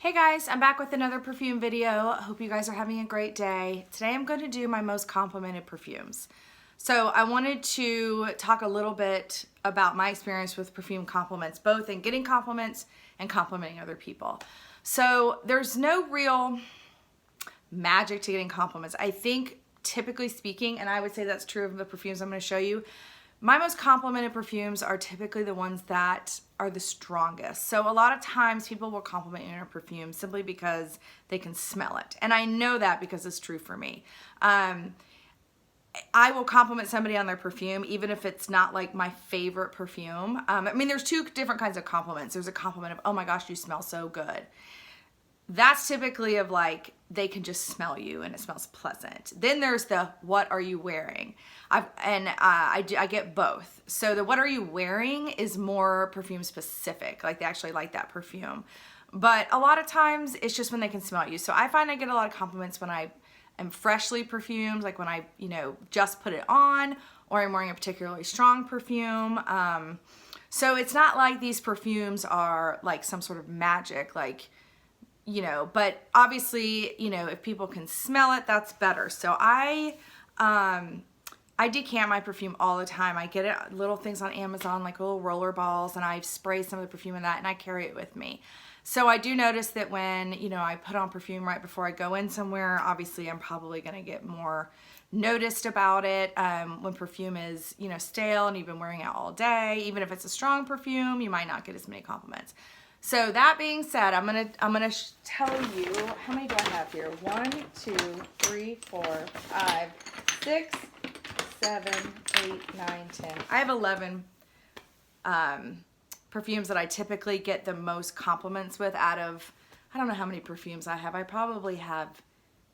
Hey guys, I'm back with another perfume video. Hope you guys are having a great day. Today I'm going to do my most complimented perfumes. So I wanted to talk a little bit about my experience with perfume compliments, both in getting compliments and complimenting other people. So there's no real magic to getting compliments. I think typically speaking, and I would say that's true of the perfumes I'm going to show you, my most complimented perfumes are typically the ones that are the strongest. So a lot of times people will compliment you on a perfume simply because they can smell it. And I know that because it's true for me. I will compliment somebody on their perfume even if it's not like my favorite perfume. I mean, there's two different kinds of compliments. There's a compliment of, oh my gosh, you smell so good. That's typically of like, they can just smell you and it smells pleasant. Then there's the, what are you wearing? I get both. So the what are you wearing is more perfume specific. Like they actually like that perfume. But a lot of times it's just when they can smell you. So I find I get a lot of compliments when I am freshly perfumed, like when I, just put it on, or I'm wearing a particularly strong perfume. So it's not like these perfumes are like some sort of magic, like, but obviously, if people can smell it, that's better. So I decant my perfume all the time. I get it, little things on Amazon, like little roller balls, and I spray some of the perfume in that, and I carry it with me. So I do notice that when, I put on perfume right before I go in somewhere, obviously I'm probably going to get more noticed about it. When perfume is, stale and you've been wearing it all day, even if it's a strong perfume, you might not get as many compliments. So that being said, I'm gonna tell you, how many do I have here? 1, 2, 3, 4, 5, 6, 7, 8, 9, 10. I have 11 perfumes that I typically get the most compliments with out of, I don't know how many perfumes I have. I probably have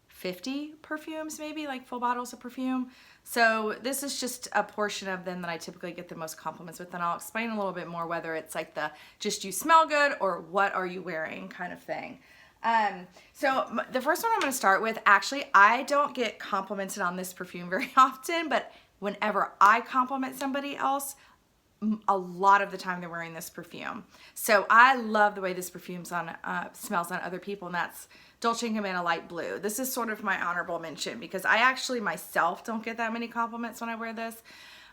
50 perfumes, maybe, like full bottles of perfume. So this is just a portion of them that I typically get the most compliments with, and I'll explain a little bit more whether it's like the just you smell good or what are you wearing kind of thing. So the first one I'm going to start with, actually I don't get complimented on this perfume very often, but whenever I compliment somebody else, a lot of the time they're wearing this perfume. So I love the way this perfume smells on other people, and that's Dolce & Gabbana Light Blue. This is sort of my honorable mention because I actually myself don't get that many compliments when I wear this,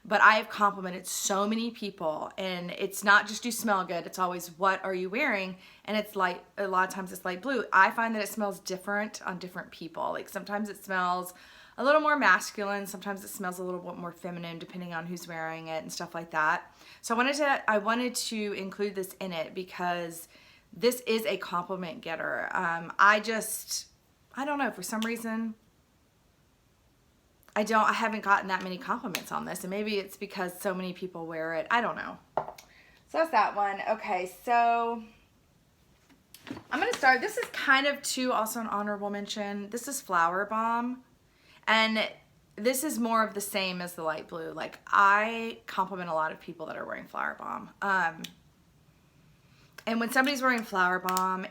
but I have complimented so many people, and it's not just you smell good, it's always what are you wearing, and it's light, a lot of times it's light blue. I find that it smells different on different people. Like sometimes it smells a little more masculine, sometimes it smells a little bit more feminine depending on who's wearing it and stuff like that. So I wanted to include this in it because this is a compliment getter. I don't know, for some reason, I haven't gotten that many compliments on this, and maybe it's because so many people wear it. I don't know. So that's that one. Okay, so I'm gonna start. This is kind of too also an honorable mention. This is flowerbomb. And this is more of the same as the light blue. Like I compliment a lot of people that are wearing flowerbomb. And when somebody's wearing flowerbomb,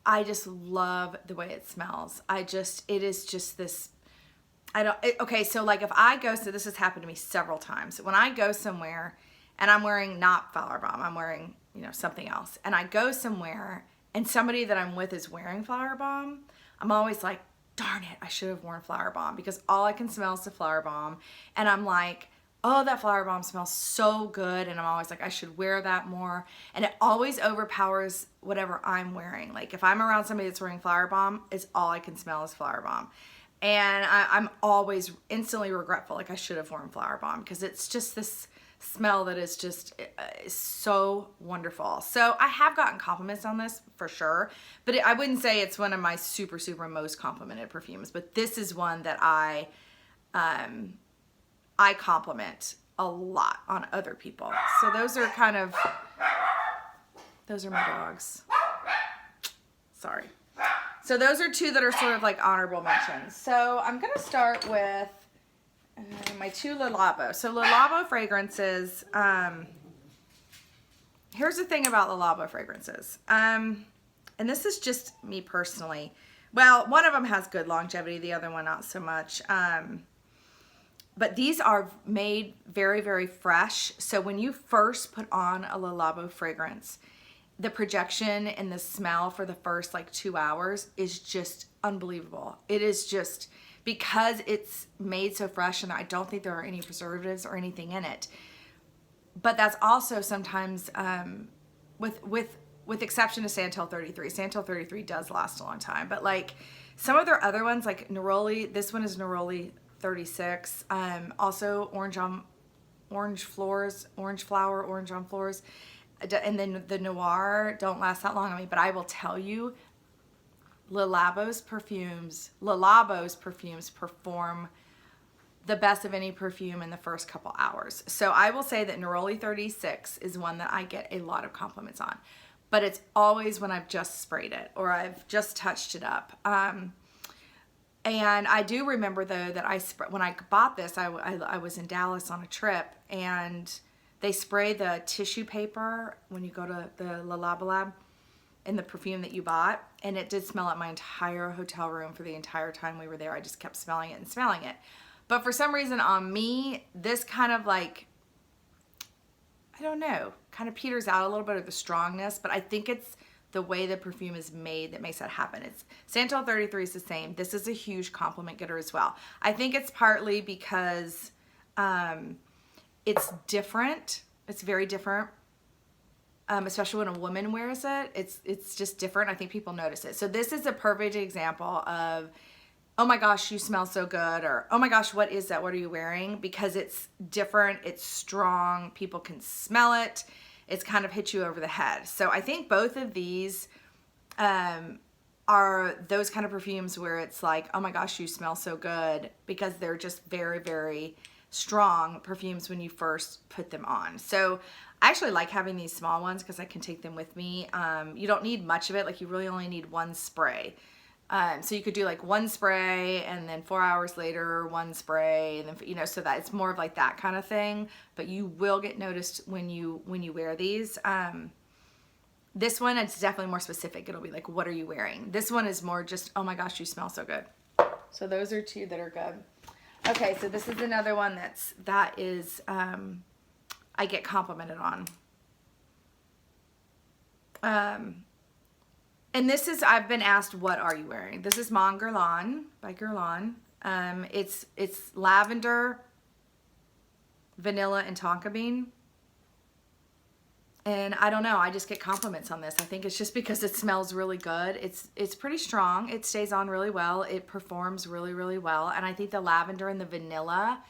I just love the way it smells. It is just this, okay, so like if I go, so this has happened to me several times. When I go somewhere and I'm wearing not flowerbomb, I'm wearing, something else. And I go somewhere and somebody that I'm with is wearing flowerbomb, I'm always like, darn it, I should have worn flowerbomb, because all I can smell is the flowerbomb. And I'm like, oh, that flowerbomb smells so good. And I'm always like, I should wear that more. And it always overpowers whatever I'm wearing. Like if I'm around somebody that's wearing flowerbomb, it's all I can smell is flowerbomb. And I'm always instantly regretful, like I should have worn flowerbomb, because it's just this smell that is just so wonderful. So I have gotten compliments on this for sure, but I wouldn't say it's one of my super most complimented perfumes, but this is one that I compliment a lot on other people. So those are my dogs. Sorry. So those are two that are sort of like honorable mentions. So I'm gonna start with my two Labo. So Labo fragrances, here's the thing about Labo fragrances. And this is just me personally. Well, one of them has good longevity, the other one not so much. But these are made very fresh. So when you first put on a Labo fragrance, the projection and the smell for the first like 2 hours is just unbelievable. It is just, because it's made so fresh, and I don't think there are any preservatives or anything in it. But that's also sometimes, with exception to Santal 33. Santal 33 does last a long time, but like some of their other ones, like neroli, this one is neroli 36. Also orange flower, orange on floors. And then the noir don't last that long on me, but I will tell you, Labo's perfumes perform the best of any perfume in the first couple hours. So I will say that neroli 36 is one that I get a lot of compliments on, but it's always when I've just sprayed it or I've just touched it up. And I do remember though that when I bought this, I was in Dallas on a trip, and they spray the tissue paper when you go to the labo in the perfume that you bought, and it did smell up my entire hotel room for the entire time we were there. I just kept smelling it and smelling it. But for some reason on me, this kind of like, I don't know, kind of peters out a little bit of the strongness, but I think it's the way the perfume is made that makes that happen. It's Santal 33 is the same. This is a huge compliment getter as well. I think it's partly because it's different. It's very different, especially when a woman wears it. It's just different. I think people notice it. So this is a perfect example of, oh my gosh, you smell so good, or oh my gosh, what is that? What are you wearing? Because it's different. It's strong. People can smell it. It's kind of hit you over the head. So I think both of these are those kind of perfumes where it's like, oh my gosh, you smell so good, because they're just very, very strong perfumes when you first put them on. So I actually like having these small ones because I can take them with me. You don't need much of it. Like, you really only need one spray. So you could do like one spray and then 4 hours later, one spray, and then, you know, so that it's more of like that kind of thing, but you will get noticed when you wear these. This one, it's definitely more specific. It'll be like, what are you wearing? This one is more just, oh my gosh, you smell so good. So those are two that are good. Okay, so this is another one that is I get complimented on. And this is, I've been asked, what are you wearing? This is Mon Guerlain by Guerlain. It's lavender, vanilla, and tonka bean. And I don't know, I just get compliments on this. I think it's just because it smells really good. It's pretty strong. It stays on really well. It performs really, really well. And I think the lavender and the vanilla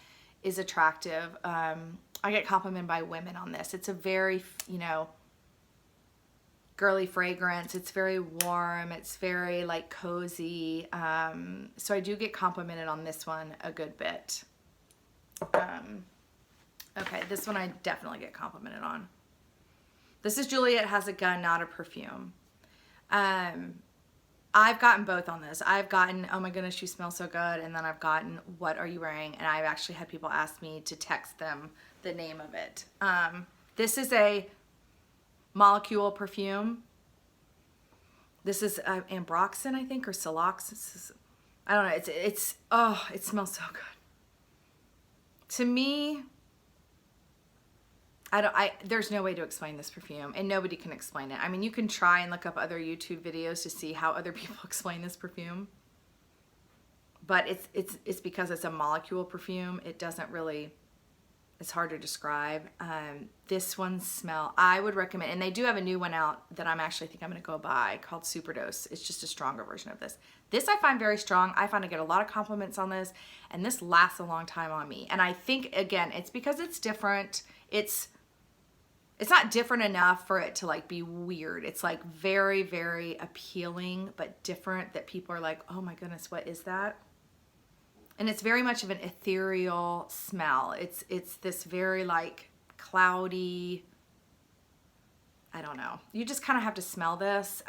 is attractive. I get complimented by women on this. It's a very, you know, girly fragrance. It's very warm. It's very like cozy. So I do get complimented on this one a good bit. Okay, this one I definitely get complimented on. This is Juliet Has a Gun, Not a Perfume. I've gotten both on this. I've gotten, oh my goodness, you smell so good. And then I've gotten, what are you wearing? And I've actually had people ask me to text them the name of it. This is a molecule perfume. This is ambroxan, I think, or silox. I don't know. Oh, it smells so good. To me, there's no way to explain this perfume, and nobody can explain it. I mean, you can try and look up other YouTube videos to see how other people explain this perfume, but it's because it's a molecule perfume. It doesn't really, it's hard to describe. This one I would recommend, and they do have a new one out that I'm going to go buy called Superdose. It's just a stronger version of this. This I find very strong. I find I get a lot of compliments on this, and this lasts a long time on me. And I think, again, it's because it's different. It's not different enough for it to like be weird. It's like very, very appealing, but different, that people are like, oh my goodness, what is that? And it's very much of an ethereal smell. It's this very like cloudy, I don't know. You just kind of have to smell this.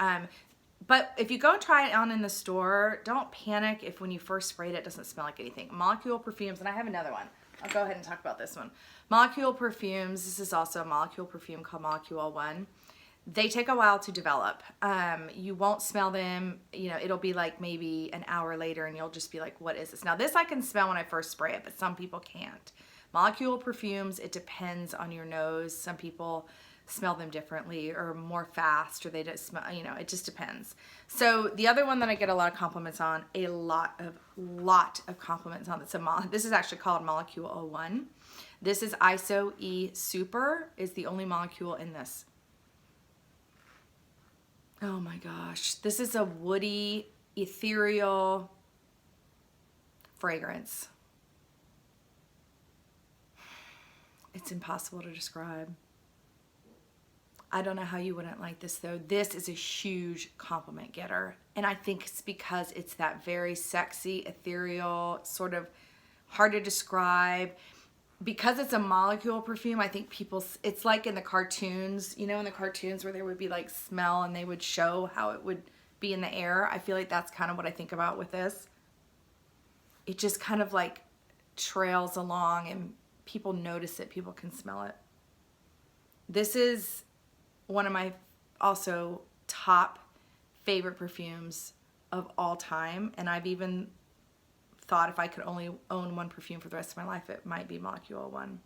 But if you go and try it on in the store, don't panic if when you first sprayed it doesn't smell like anything. Molecule Perfumes, and I have another one. I'll go ahead and talk about this one. Molecule Perfumes, this is also a molecule perfume called Molecule 1. They take a while to develop. You won't smell them, you know, it'll be like maybe an hour later and you'll just be like, what is this? Now this I can smell when I first spray it, but some people can't. Molecule Perfumes, it depends on your nose. Some people smell them differently or more fast, or they just smell, you know, it just depends. So the other one that I get a lot of compliments on, a lot of compliments on, this is actually called Molecule 01. This is ISO E Super, is the only molecule in this. Oh my gosh, this is a woody, ethereal fragrance. It's impossible to describe. I don't know how you wouldn't like this though. This is a huge compliment getter. And I think it's because it's that very sexy, ethereal, sort of hard to describe. Because it's a molecule perfume, I think people, it's like in the cartoons, you know, in the cartoons where there would be like smell and they would show how it would be in the air. I feel like that's kind of what I think about with this. It just kind of like trails along and people notice it, people can smell it. This is one of my also top favorite perfumes of all time, and I've even thought if I could only own one perfume for the rest of my life, it might be Molecule 01.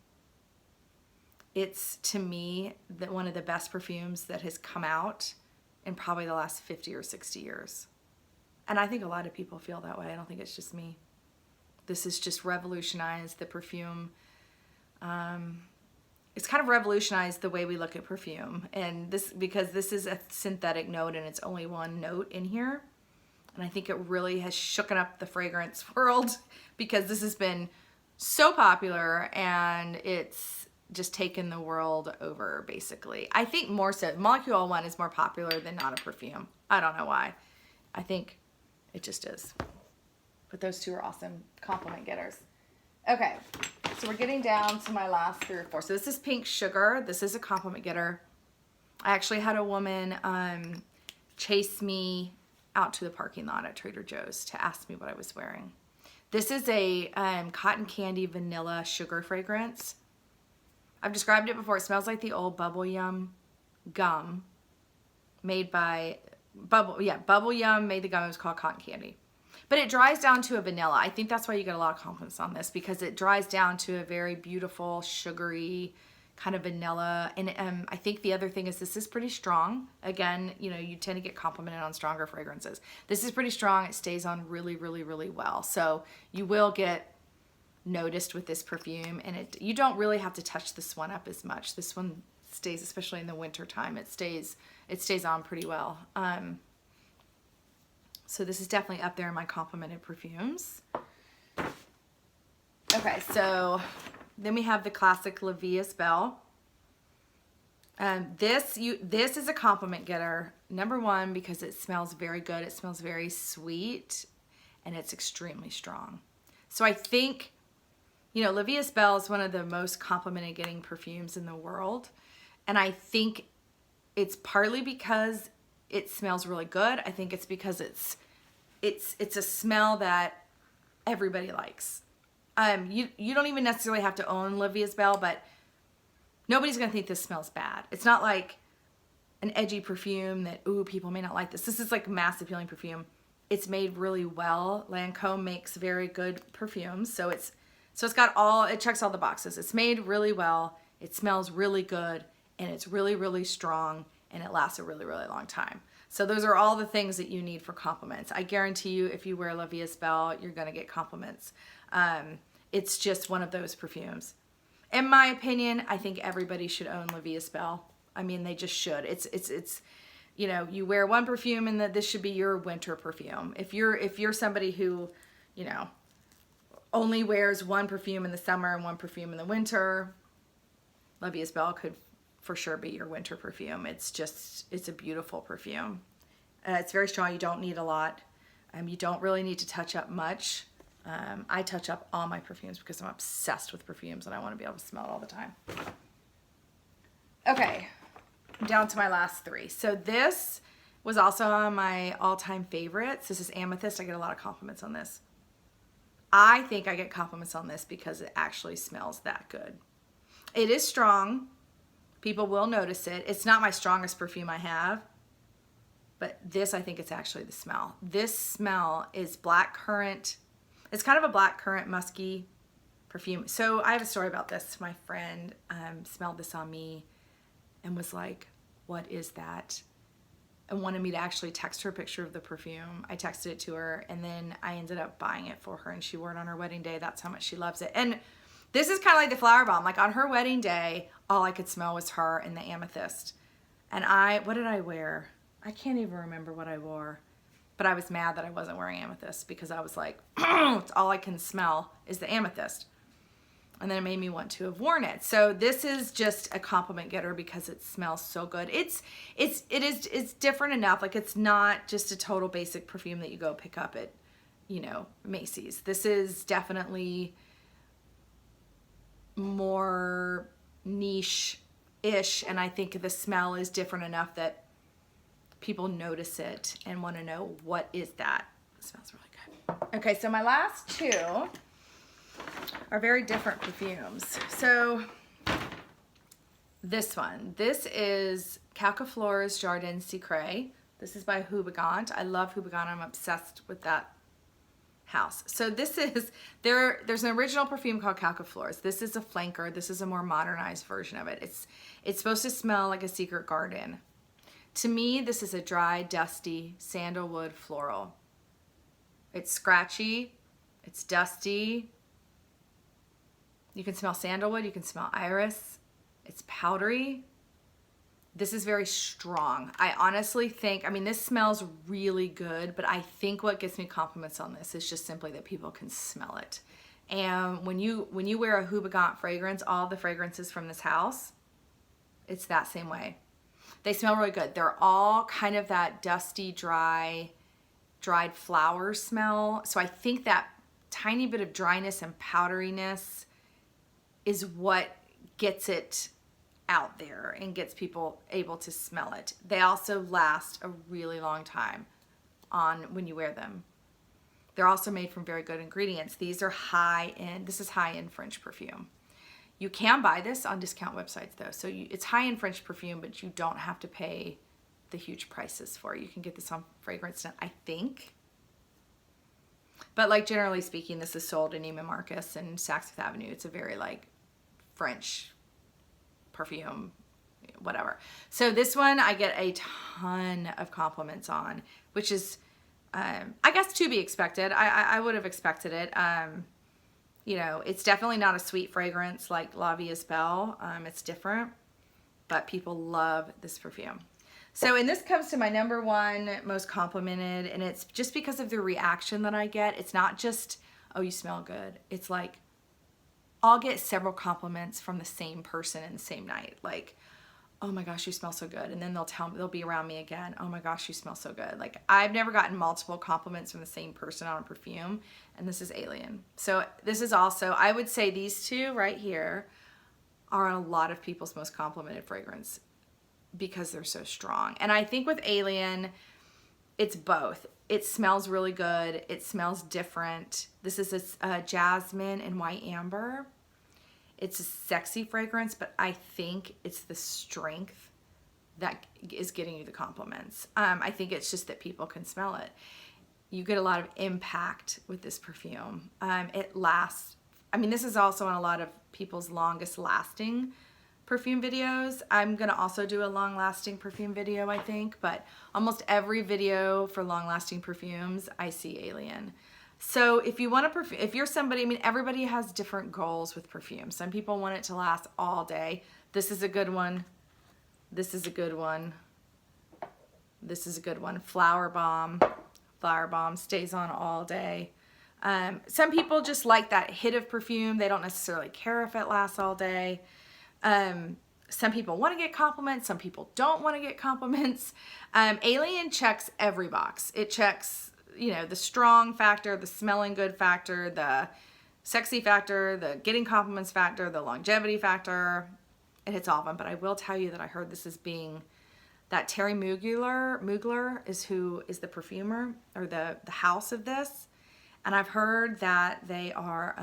It's, to me, one of the best perfumes that has come out in probably the last 50 or 60 years. And I think a lot of people feel that way. I don't think it's just me. This has just revolutionized the perfume. It's kind of revolutionized the way we look at perfume. And this, because this is a synthetic note and it's only one note in here. And I think it really has shooken up the fragrance world because this has been so popular and it's just taken the world over, basically. I think more so, Molecule 01 is more popular than Not a Perfume. I don't know why. I think it just is. But those two are awesome compliment getters. Okay, so we're getting down to my last 3 or 4. So this is Pink Sugar. This is a compliment getter. I actually had a woman chase me out to the parking lot at Trader Joe's to ask me what I was wearing. This is a cotton candy vanilla sugar fragrance. I've described it before. It smells like the old Bubble Yum gum made by Bubble Yum made the gum. It was called cotton candy. But it dries down to a vanilla. I think that's why you get a lot of compliments on this, because it dries down to a very beautiful, sugary kind of vanilla. And I think the other thing is this is pretty strong. Again, you know, you tend to get complimented on stronger fragrances. This is pretty strong. It stays on really, really, really well. So you will get noticed with this perfume, and you don't really have to touch this one up as much. This one stays, especially in the winter time, it stays on pretty well. So this is definitely up there in my complimented perfumes. Okay, so then we have the classic La Vie is Belle. This is a compliment getter. Number one, because it smells very good. It smells very sweet, and it's extremely strong. So I think, you know, La Vie is Belle is one of the most complimented getting perfumes in the world. And I think it's partly because it smells really good. I think it's because it's a smell that everybody likes. You don't even necessarily have to own La Vie is Belle, but nobody's gonna think this smells bad. It's not like an edgy perfume that, ooh, people may not like this. This is like mass appealing perfume. It's made really well. Lancome makes very good perfumes, so it's got it checks all the boxes. It's made really well. It smells really good, and it's really, really strong, and it lasts a really, really long time. So those are all the things that you need for compliments. I guarantee you, if you wear La Vie is Belle, you're gonna get compliments. It's just one of those perfumes. In my opinion, I think everybody should own La Vie is Belle. I mean, they just should. It's you know, you wear one perfume and this should be your winter perfume. If you're somebody who, you know, only wears one perfume in the summer and one perfume in the winter, La Vie is Belle could for sure be your winter perfume. It's a beautiful perfume. It's very strong. You don't need a lot. You don't really need to touch up much. I touch up all my perfumes because I'm obsessed with perfumes and I want to be able to smell it all the time. Okay, down to my last 3. So this was also on my all-time favorites. This is Amethyst. I get a lot of compliments on this. I think I get compliments on this because it actually smells that good. It is strong. People will notice it. It's not my strongest perfume I have, but this, I think it's actually the smell. This smell is black currant. It's kind of a black currant musky perfume. So I have a story about this. My friend smelled this on me and was like, what is that? And wanted me to actually text her a picture of the perfume. I texted it to her, and then I ended up buying it for her, and she wore it on her wedding day. That's how much she loves it. And this is kind of like the flower bomb. Like on her wedding day, all I could smell was her and the amethyst. And what did I wear? I can't even remember what I wore. But I was mad that I wasn't wearing amethyst because I was like, all I can smell is the amethyst. And then it made me want to have worn it. So this is just a compliment getter because it smells so good. It's different enough. Like it's not just a total basic perfume that you go pick up at, you know, Macy's. This is definitely more niche-ish, and I think the smell is different enough that people notice it and want to know what is that. It smells really good. Okay, so my last two are very different perfumes. So this one, this is Quelques Fleurs Jardin Secret. This is by Houbigant. I love Houbigant. I'm obsessed with that house. So this is, there's an original perfume called Quelques Fleurs. This is a flanker. This is a more modernized version of it. It's supposed to smell like a secret garden. To me, this is a dry, dusty, sandalwood floral. It's scratchy. It's dusty. You can smell sandalwood. You can smell iris. It's powdery. This is very strong. I honestly think, I mean, this smells really good, but I think what gets me compliments on this is just simply that people can smell it. And when you wear a Houbigant fragrance, all the fragrances from this house, it's that same way. They smell really good. They're all kind of that dusty, dried flower smell. So I think that tiny bit of dryness and powderiness is what gets it out there and gets people able to smell it. They also last a really long time on when you wear them. They're also made from very good ingredients. These are high-end. This is high-end French perfume. You can buy this on discount websites though. So it's high-end French perfume, but you don't have to pay the huge prices for it. You can get this on Fragrance Net, I think. But like generally speaking, this is sold in Neiman Marcus and Saks Fifth Avenue. It's a very like French perfume, whatever. So this one I get a ton of compliments on, which is, I guess, to be expected. I would have expected it. You know, it's definitely not a sweet fragrance like La Vie is Belle. It's different, but people love this perfume. So, and this comes to my number one most complimented, and it's just because of the reaction that I get. It's not just, oh, you smell good. It's like, I'll get several compliments from the same person in the same night. Like, oh my gosh, you smell so good. And then they'll be around me again. Oh my gosh, you smell so good. Like, I've never gotten multiple compliments from the same person on a perfume, and this is alien. So this is also, I would say these two right here are on a lot of people's most complimented fragrance because they're so strong. And I think with Alien, it's both. It smells really good. It smells different. This is a jasmine and white amber. It's a sexy fragrance, but I think it's the strength that is getting you the compliments. I think it's just that people can smell it. You get a lot of impact with this perfume. It lasts. I mean, this is also on a lot of people's longest lasting perfume videos. I'm gonna also do a long lasting perfume video, I think, but almost every video for long lasting perfumes, I see Alien. So if you want to if you're somebody, I mean, everybody has different goals with perfume. Some people want it to last all day. This is a good one. This is a good one. This is a good one. Flower bomb. Flower bomb stays on all day. Some people just like that hit of perfume. They don't necessarily care if it lasts all day. Some people want to get compliments. Some people don't want to get compliments. Alien checks every box. It checks, you know, the strong factor, the smelling good factor, the sexy factor, the getting compliments factor, the longevity factor. It hits all of them. But I will tell you that I heard this as being that Terry Mugler is who is the perfumer or the house of this. And I've heard that they are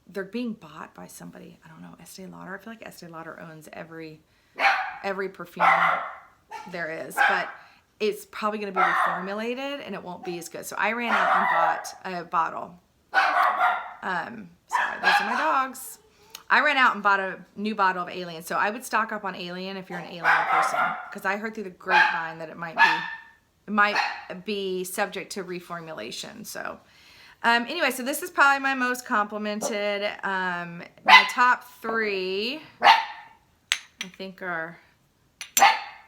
they're being bought by somebody. I don't know, Estee Lauder. I feel like Estee Lauder owns every perfume there is, but it's probably going to be reformulated and it won't be as good. So I ran out and bought a bottle. Sorry, those are my dogs. I ran out and bought a new bottle of Alien, so I would stock up on Alien if you're an Alien person, because I heard through the grapevine that it might be subject to reformulation. So anyway, so this is probably my most complimented. My top 3, I think, are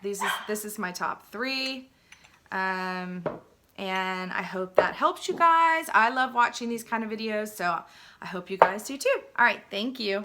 this is my top 3. And I hope that helps you guys. I love watching these kind of videos, so I hope you guys do too. All right, thank you.